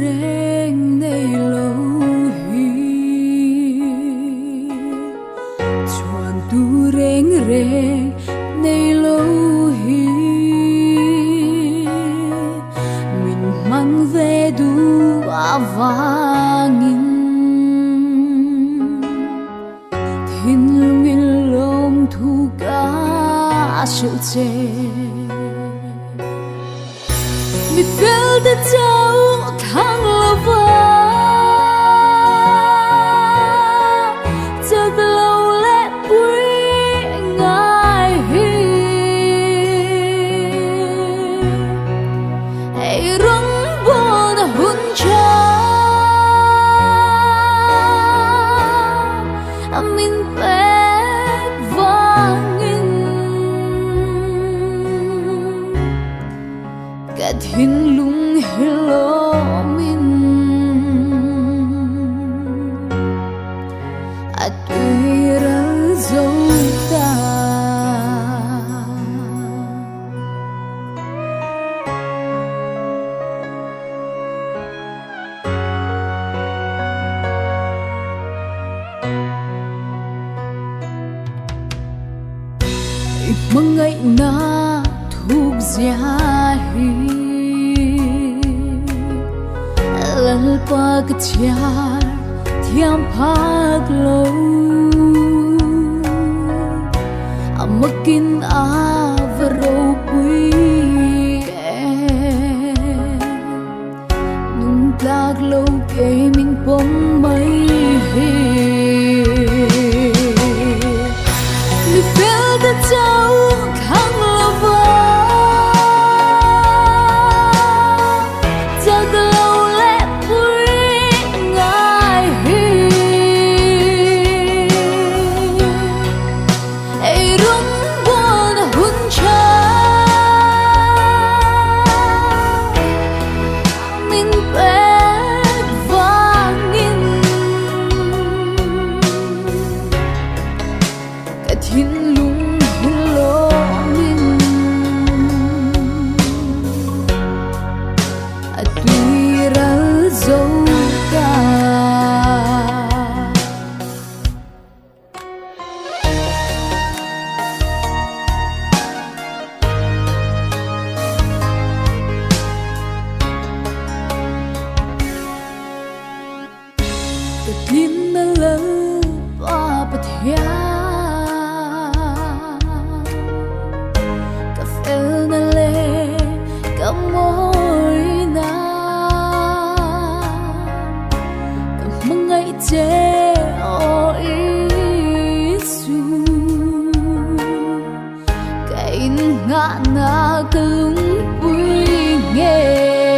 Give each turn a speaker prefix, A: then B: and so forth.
A: reng này lâu hi chuan tu reng reng này lâu hi mình mang về du vangin thiên lung lom thu ca sự che Mifelte chauh thlang lova chợt lâu lẽ quý ngài hi ai rong bon hun cha min pet vangin cả thiên lung hello min tuy ra dấu ta mong ngày na thuộc gia hi lal pa kachar thiam phak lo amakin avaro pui nung tlag lo ke min pom mai Mifelte chauh thlang lova chợt lâu lẽ quý ngài hi ai rung bon hun cha min pet vangin cả thiên lung hello min tuy ra dấu ta cả tin na lỡ ba bát thia cả phèo na lê cả môi na cả mong ngày chế o isu cái ngã na cả lung vui nghe